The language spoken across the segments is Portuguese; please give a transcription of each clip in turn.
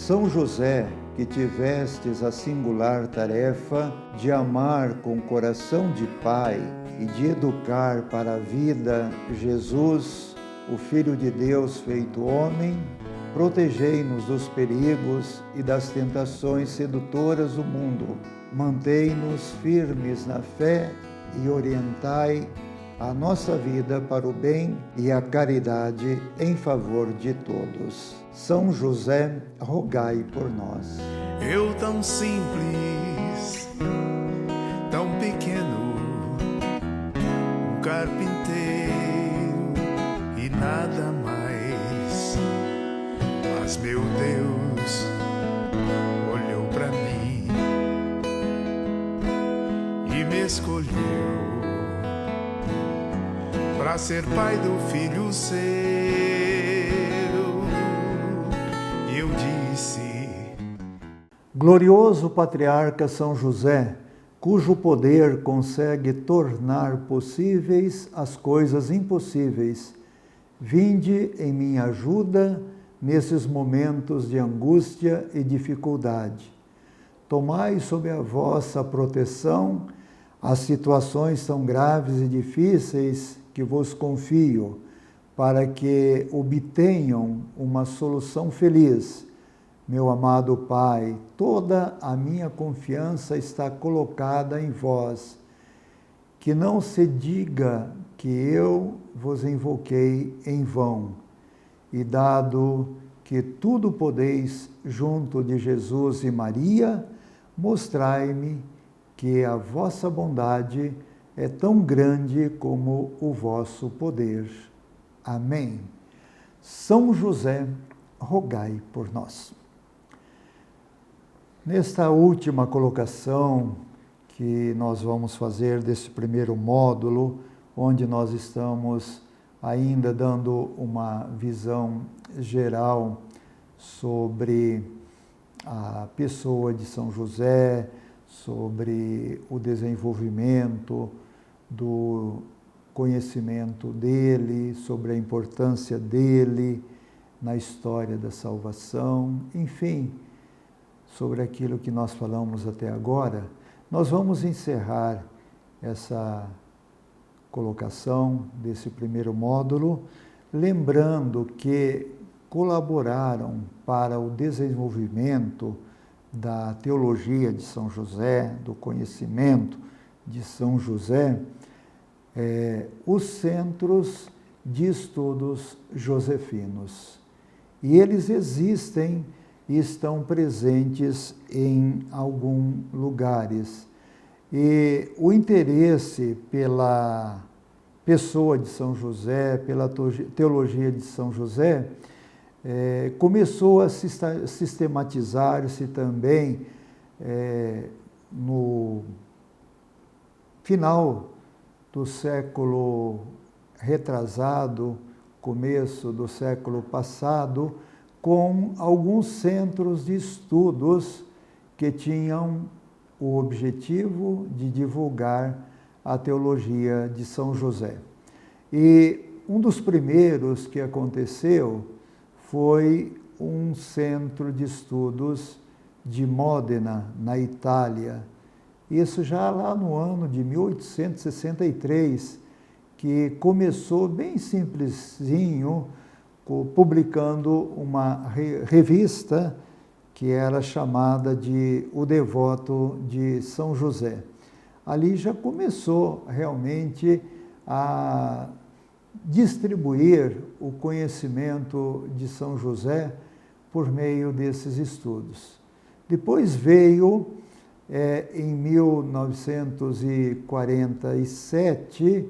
São José, que tivestes a singular tarefa de amar com coração de pai e de educar para a vida Jesus, o Filho de Deus feito homem, protegei-nos dos perigos e das tentações sedutoras do mundo. Mantei-nos firmes na fé e orientai a nossa vida para o bem e a caridade em favor de todos. São José, rogai por nós. Eu tão simples, tão pequeno, um carpinteiro e nada mais. Mas meu Deus olhou para mim e me escolheu para ser pai do filho seu. E eu disse: glorioso patriarca São José, cujo poder consegue tornar possíveis as coisas impossíveis, vinde em minha ajuda nesses momentos de angústia e dificuldade. Tomai sob a vossa proteção as situações tão graves e difíceis que vos confio, para que obtenham uma solução feliz. Meu amado Pai, toda a minha confiança está colocada em vós. Que não se diga que eu vos invoquei em vão. E dado que tudo podeis junto de Jesus e Maria, mostrai-me que a vossa bondade é tão grande como o vosso poder. Amém. São José, rogai por nós. Nesta última colocação que nós vamos fazer desse primeiro módulo, onde nós estamos ainda dando uma visão geral sobre a pessoa de São José, sobre o desenvolvimento do conhecimento dele, sobre a importância dele na história da salvação, enfim, sobre aquilo que nós falamos até agora. Nós vamos encerrar essa colocação desse primeiro módulo, lembrando que colaboraram para o desenvolvimento da teologia de São José, do conhecimento de São José, os centros de estudos josefinos. E eles existem e estão presentes em alguns lugares. E o interesse pela pessoa de São José, pela teologia de São José, começou a sistematizar-se também no final do século retrasado, começo do século passado, com alguns centros de estudos que tinham o objetivo de divulgar a teologia de São José. E um dos primeiros que aconteceu foi um centro de estudos de Módena, na Itália. Isso já lá no ano de 1863, que começou bem simplesinho, publicando uma revista que era chamada de O Devoto de São José. Ali já começou realmente a distribuir o conhecimento de São José por meio desses estudos. Depois veio, em 1947,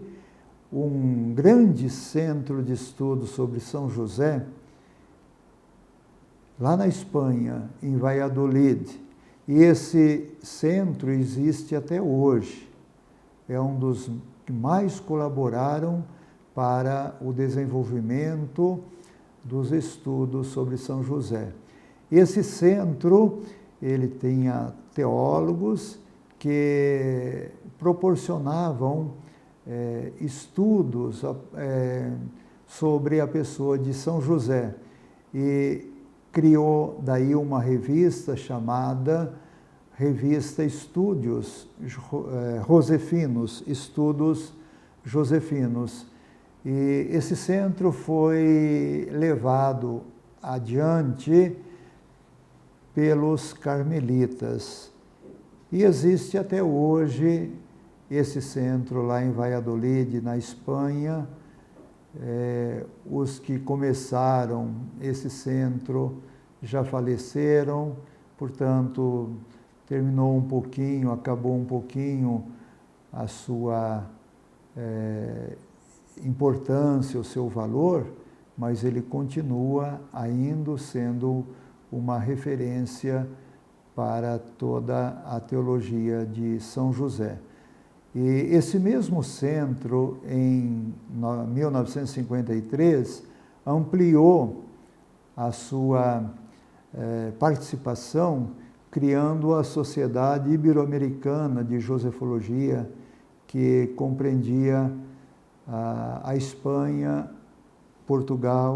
um grande centro de estudos sobre São José, lá na Espanha, em Valladolid. E esse centro existe até hoje. É um dos que mais colaboraram para o desenvolvimento dos estudos sobre São José. Esse centro, ele tinha teólogos que proporcionavam estudos sobre a pessoa de São José. E criou daí uma revista chamada Revista Estudos Josefinos, Estudos Josefinos. E esse centro foi levado adiante pelos carmelitas. E existe até hoje esse centro lá em Valladolid, na Espanha. Os que começaram esse centro já faleceram, portanto, terminou um pouquinho, acabou um pouquinho a sua importância, o seu valor, mas ele continua ainda sendo uma referência para toda a teologia de São José. E esse mesmo centro, em 1953, ampliou a sua participação, criando a Sociedade Ibero-Americana de Josefologia, que compreendia a Espanha, Portugal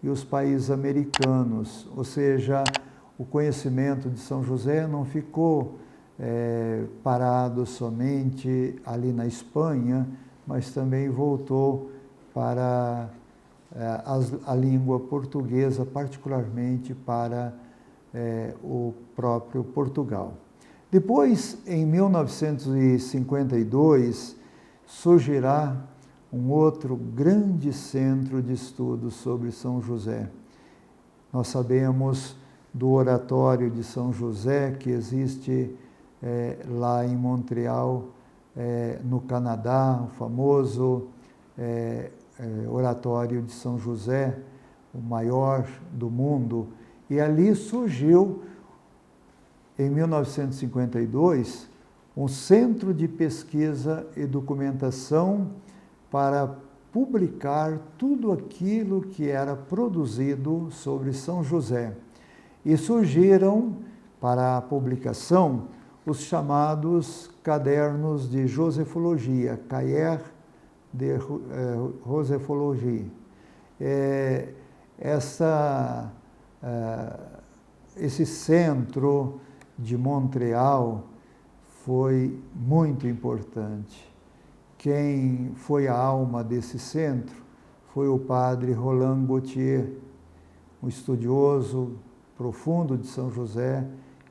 e os países americanos. Ou seja, o conhecimento de São José não ficou parado somente ali na Espanha, mas também voltou para a língua portuguesa, particularmente para o próprio Portugal. Depois, em 1952, surgirá um outro grande centro de estudos sobre São José. Nós sabemos do Oratório de São José, que existe lá em Montreal, no Canadá, o famoso Oratório de São José, o maior do mundo. E ali surgiu, em 1952, um centro de pesquisa e documentação para publicar tudo aquilo que era produzido sobre São José. E surgiram, para a publicação, os chamados cadernos de Josefologia, Cahiers de Josefologie. Esse centro de Montreal foi muito importante. Quem foi a alma desse centro foi o padre Roland Gauthier, um estudioso profundo de São José,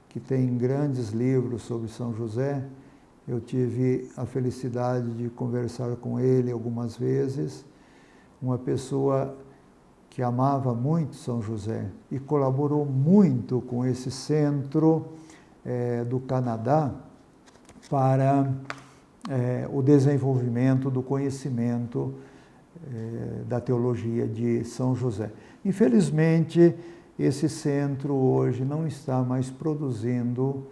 que tem grandes livros sobre São José. Eu tive a felicidade de conversar com ele algumas vezes, uma pessoa que amava muito São José e colaborou muito com esse centro do Canadá para o desenvolvimento do conhecimento da teologia de São José. Infelizmente, esse centro hoje não está mais produzindo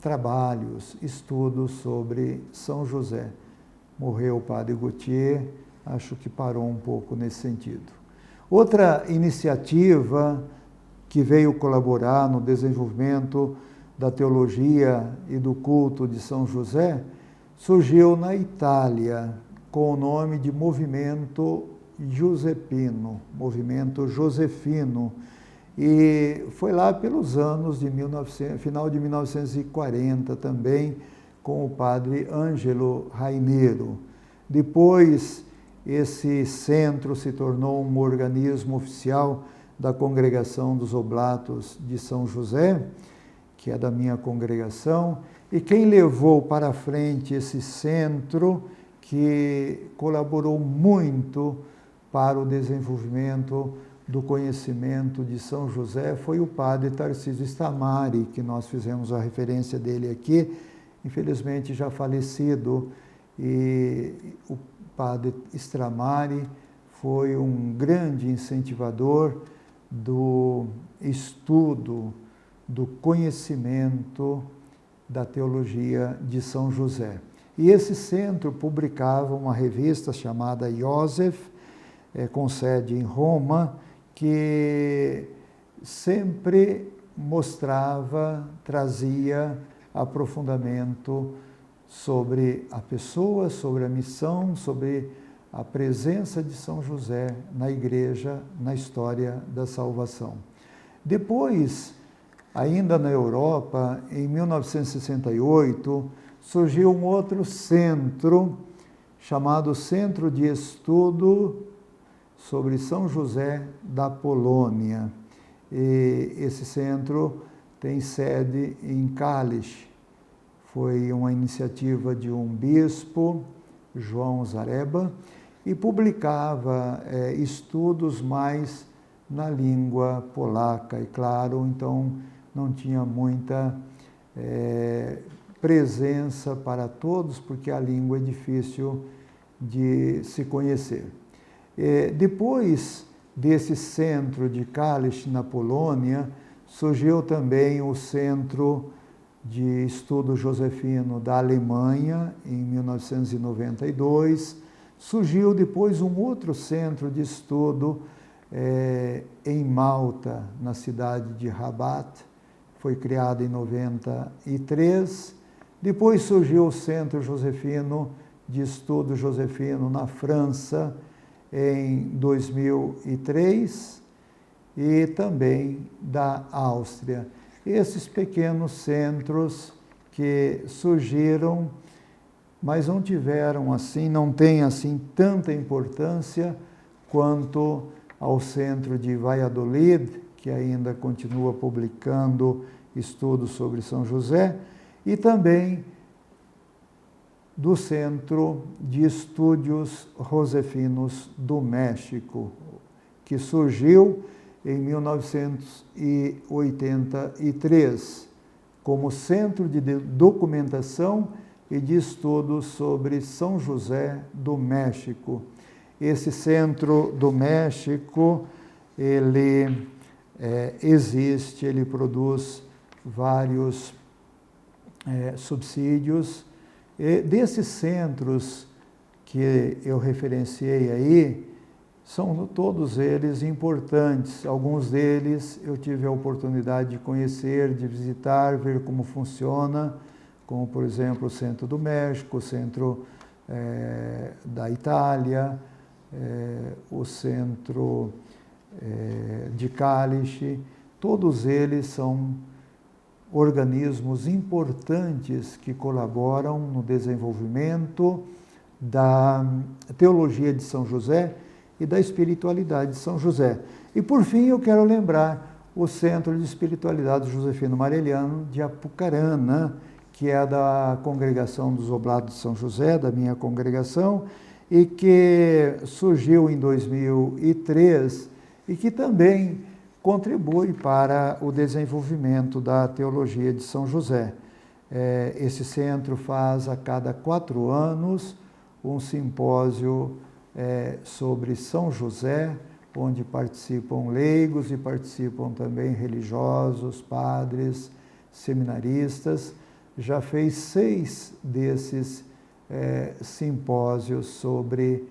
trabalhos, estudos sobre São José. Morreu o padre Gauthier, acho que parou um pouco nesse sentido. Outra iniciativa que veio colaborar no desenvolvimento da teologia e do culto de São José surgiu na Itália, com o nome de Movimento Giuseppino, Movimento Josefino, e foi lá pelos anos de final de 1940 também, com o padre Ângelo Rainero. Depois, esse centro se tornou um organismo oficial da Congregação dos Oblatos de São José, que é da minha congregação, e quem levou para frente esse centro, que colaborou muito para o desenvolvimento do conhecimento de São José, foi o padre Tarcísio Stamari, que nós fizemos a referência dele aqui, infelizmente já falecido, e o padre Stamari foi um grande incentivador do estudo, do conhecimento da teologia de São José. E esse centro publicava uma revista chamada Iosef, com sede em Roma, que sempre mostrava, trazia aprofundamento sobre a pessoa, sobre a missão, sobre a presença de São José na Igreja, na história da salvação. Depois, ainda na Europa, em 1968, surgiu um outro centro, chamado Centro de Estudo sobre São José da Polônia. E esse centro tem sede em Kalisz. Foi uma iniciativa de um bispo, João Zareba, e publicava estudos mais na língua polaca. E claro, então não tinha muita presença para todos, porque a língua é difícil de se conhecer. Depois desse centro de Kalisz, na Polônia, surgiu também o Centro de Estudo Josefino da Alemanha, em 1992. Surgiu depois um outro centro de estudo em Malta, na cidade de Rabat, foi criado em 93. Depois surgiu o Centro Josefino de Estudo Josefino na França, em 2003, e também da Áustria. Esses pequenos centros que surgiram, mas não tiveram assim, não têm assim tanta importância quanto ao centro de Valladolid, que ainda continua publicando estudos sobre São José, e também do Centro de Estudos Josefinos do México, que surgiu em 1983 como Centro de Documentação e de Estudos sobre São José do México. Esse Centro do México, ele existe, ele produz vários subsídios. E desses centros que eu referenciei aí, são todos eles importantes. Alguns deles eu tive a oportunidade de conhecer, de visitar, ver como funciona, como, por exemplo, o Centro do México, o Centro da Itália, o Centro de Kalisz. Todos eles são organismos importantes que colaboram no desenvolvimento da teologia de São José e da espiritualidade de São José. E, por fim, eu quero lembrar o Centro de Espiritualidade Josefino Mareliano de Apucarana, que é da Congregação dos Oblatos de São José, da minha congregação, e que surgiu em 2003 e que também contribui para o desenvolvimento da teologia de São José. Esse centro faz a cada 4 anos um simpósio sobre São José, onde participam leigos e participam também religiosos, padres, seminaristas. Já fez 6 desses simpósios sobre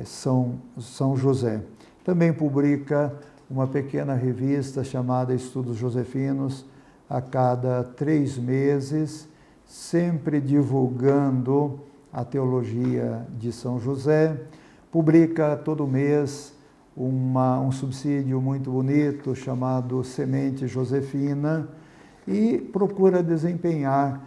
São José. Também publica uma pequena revista chamada Estudos Josefinos, a cada 3 meses, sempre divulgando a teologia de São José. Publica todo mês um subsídio muito bonito chamado Semente Josefina e procura desempenhar,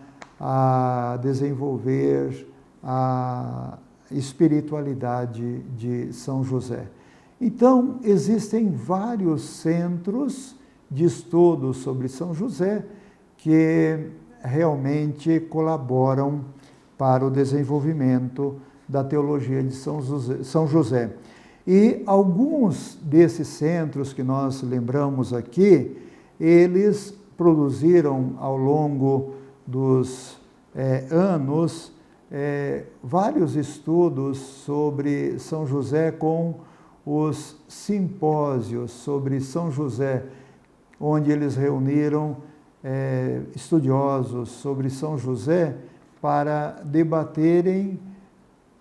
desenvolver a espiritualidade de São José. Então, existem vários centros de estudo sobre São José que realmente colaboram para o desenvolvimento da teologia de São José. E alguns desses centros que nós lembramos aqui, eles produziram ao longo dos anos vários estudos sobre São José com os simpósios sobre São José, onde eles reuniram estudiosos sobre São José para debaterem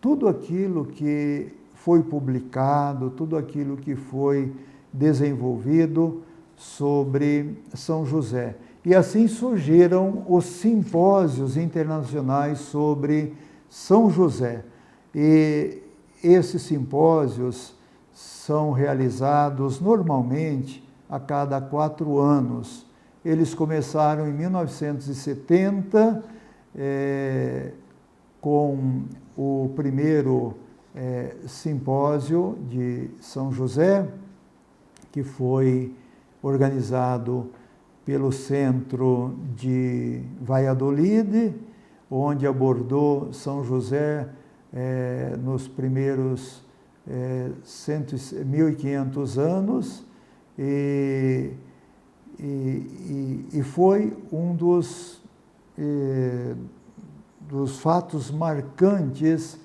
tudo aquilo que foi publicado, tudo aquilo que foi desenvolvido sobre São José. E assim surgiram os simpósios internacionais sobre São José. E esses simpósios são realizados normalmente a cada 4 anos. Eles começaram em 1970, com o primeiro simpósio de São José, que foi organizado pelo Centro de Valladolid, onde abordou São José nos primeiros 1.500 anos, e foi um dos fatos marcantes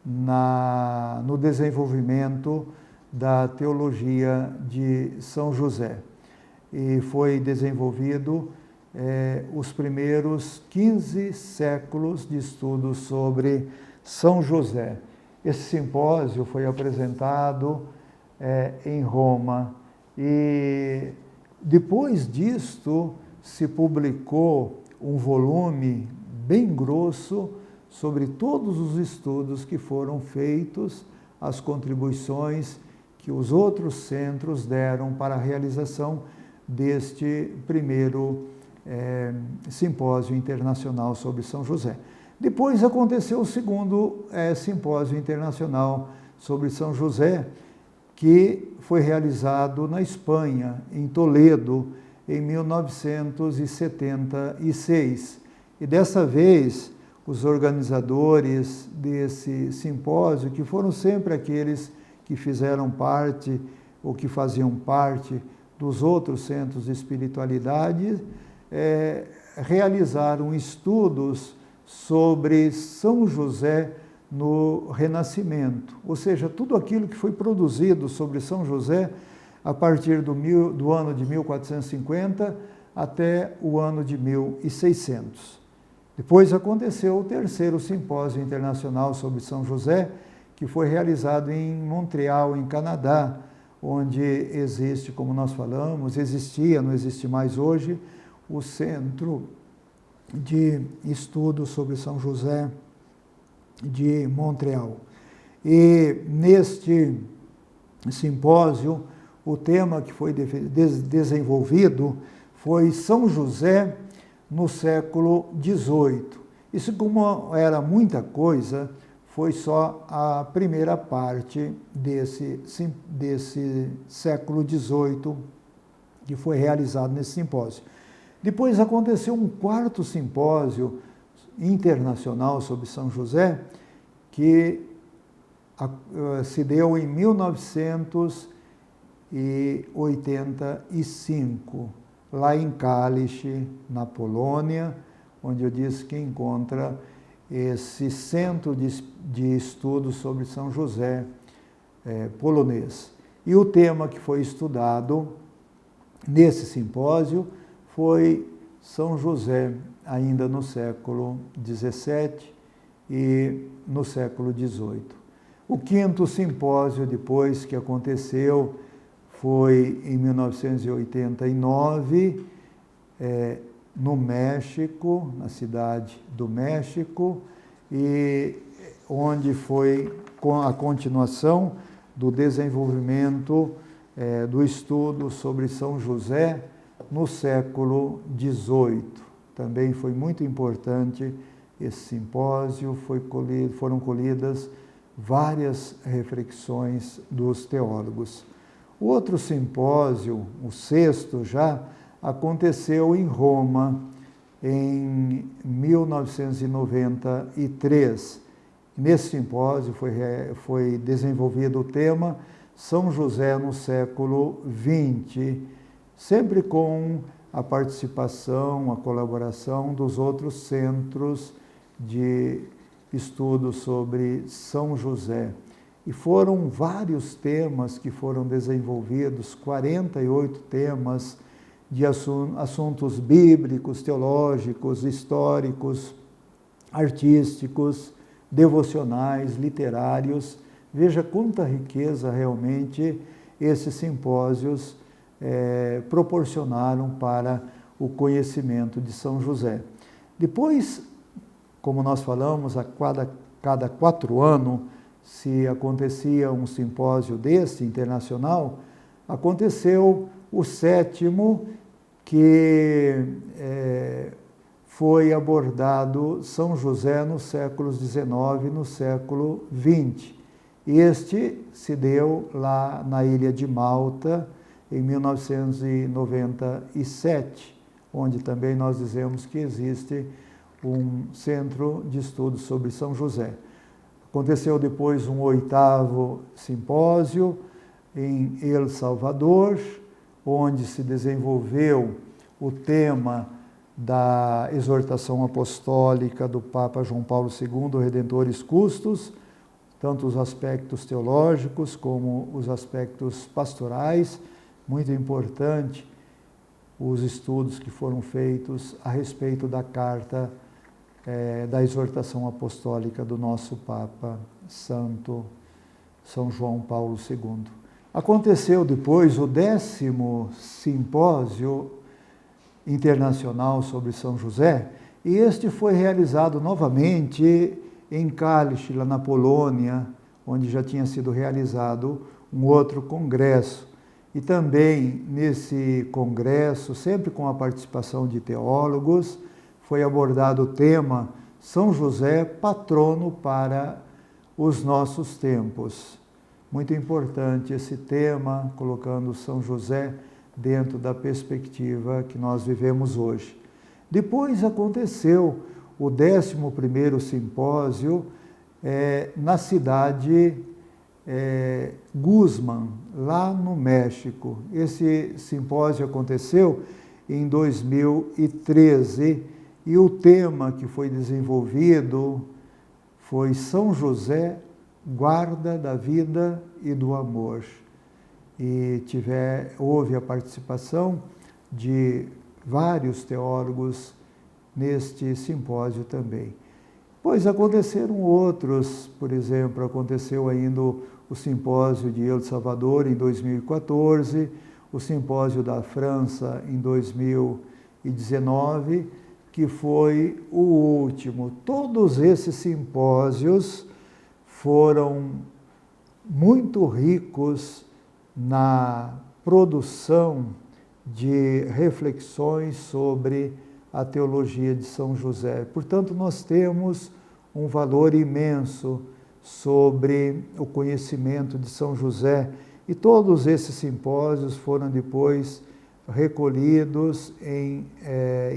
no desenvolvimento da teologia de São José. E foi desenvolvido os primeiros 15 séculos de estudos sobre São José. Esse simpósio foi apresentado em Roma, e depois disto se publicou um volume bem grosso sobre todos os estudos que foram feitos, as contribuições que os outros centros deram para a realização deste primeiro simpósio internacional sobre São José. Depois aconteceu o segundo simpósio internacional sobre São José, que foi realizado na Espanha, em Toledo, em 1976. E dessa vez, os organizadores desse simpósio, que foram sempre aqueles que fizeram parte ou que faziam parte dos outros centros de espiritualidade, realizaram estudos sobre São José no Renascimento, ou seja, tudo aquilo que foi produzido sobre São José a partir do ano de 1450 até o ano de 1600. Depois aconteceu o terceiro simpósio internacional sobre São José, que foi realizado em Montreal, em Canadá, onde existe, como nós falamos, existia, não existe mais hoje, o Centro de Estudos sobre São José de Montreal. E neste simpósio, o tema que foi desenvolvido foi São José no século XVIII. Isso, como era muita coisa, foi só a primeira parte desse século XVIII que foi realizado nesse simpósio. Depois aconteceu um quarto simpósio internacional sobre São José, que se deu em 1985, lá em Kalisz, na Polônia, onde eu disse que encontra esse centro de estudos sobre São José polonês. E o tema que foi estudado nesse simpósio foi São José, ainda no século XVII e no século XVIII. O quinto simpósio, depois que aconteceu, foi em 1989, no México, na cidade do México, e onde foi a continuação do desenvolvimento do estudo sobre São José no século XVIII. Também foi muito importante esse simpósio, foram colhidas várias reflexões dos teólogos. O outro simpósio, o sexto já, aconteceu em Roma, em 1993. Nesse simpósio foi desenvolvido o tema São José no século XX, sempre com a participação, a colaboração dos outros centros de estudo sobre São José. E foram vários temas que foram desenvolvidos, 48 temas de assuntos bíblicos, teológicos, históricos, artísticos, devocionais, literários. Veja quanta riqueza realmente esses simpósios proporcionaram para o conhecimento de São José. Depois, como nós falamos, a cada 4 anos, se acontecia um simpósio deste, internacional, aconteceu o 7º, que foi abordado São José nos séculos XIX e no século XX. Este se deu lá na ilha de Malta, em 1997, onde também nós dizemos que existe um centro de estudos sobre São José. Aconteceu depois um 8º simpósio em El Salvador, onde se desenvolveu o tema da exortação apostólica do Papa João Paulo II, Redentores Custos, tanto os aspectos teológicos como os aspectos pastorais. Muito importante os estudos que foram feitos a respeito da carta da exortação apostólica do nosso Papa Santo São João Paulo II. Aconteceu depois o 10º simpósio internacional sobre São José, e este foi realizado novamente em Kalisz, lá na Polônia, onde já tinha sido realizado um outro congresso. E também nesse congresso, sempre com a participação de teólogos, foi abordado o tema São José, patrono para os nossos tempos. Muito importante esse tema, colocando São José dentro da perspectiva que nós vivemos hoje. Depois aconteceu o 11º simpósio na cidade Guzmán, lá no México. Esse simpósio aconteceu em 2013 e o tema que foi desenvolvido foi São José, guarda da vida e do amor. E houve a participação de vários teólogos neste simpósio também. Pois aconteceram outros, por exemplo, aconteceu ainda o simpósio de El Salvador em 2014, o simpósio da França em 2019, que foi o último. Todos esses simpósios foram muito ricos na produção de reflexões sobre a teologia de São José. Portanto, nós temos um valor imenso sobre o conhecimento de São José, e todos esses simpósios foram depois recolhidos em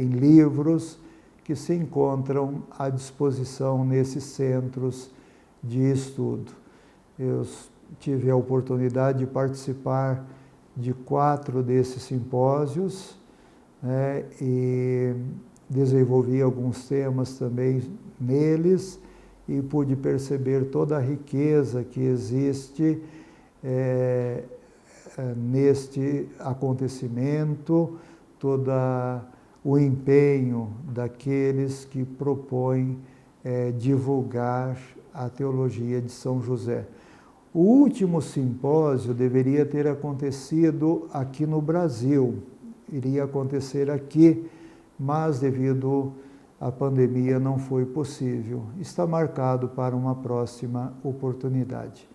livros que se encontram à disposição nesses centros de estudo. Eu tive a oportunidade de participar de 4 desses simpósios, e desenvolvi alguns temas também neles e pude perceber toda a riqueza que existe neste acontecimento, todo o empenho daqueles que propõem divulgar a teologia de São José. O último simpósio deveria ter acontecido aqui no Brasil, iria acontecer aqui, mas devido à pandemia não foi possível. Está marcado para uma próxima oportunidade.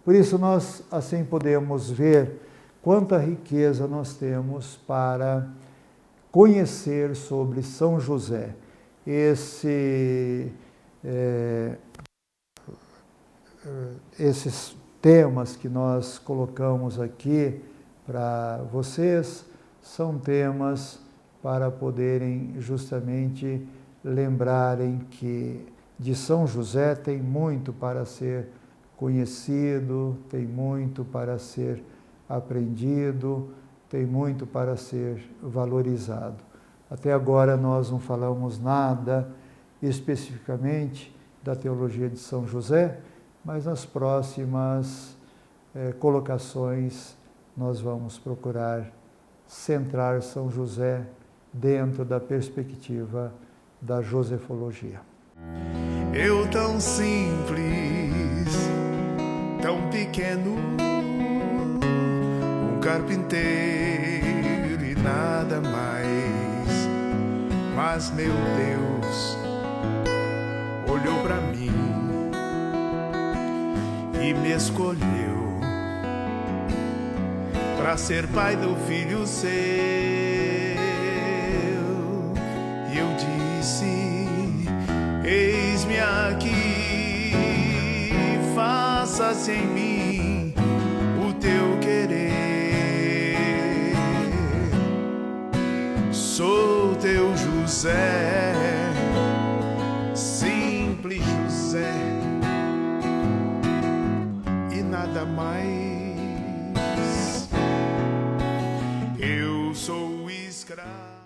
Por isso nós assim podemos ver quanta riqueza nós temos para conhecer sobre São José. Esses temas que nós colocamos aqui para vocês são temas para poderem justamente lembrarem que de São José tem muito para ser conhecido, tem muito para ser aprendido, tem muito para ser valorizado. Até agora nós não falamos nada especificamente da teologia de São José, mas nas próximas colocações nós vamos procurar centrar São José dentro da perspectiva da josefologia. Eu tão simples, tão pequeno, um carpinteiro e nada mais, mas meu Deus olhou para mim e me escolheu para ser pai do filho seu. E eu disse: eis-me aqui, faça-se em mim o teu querer. Sou teu José, simples José, e nada mais. Eu sou escravo.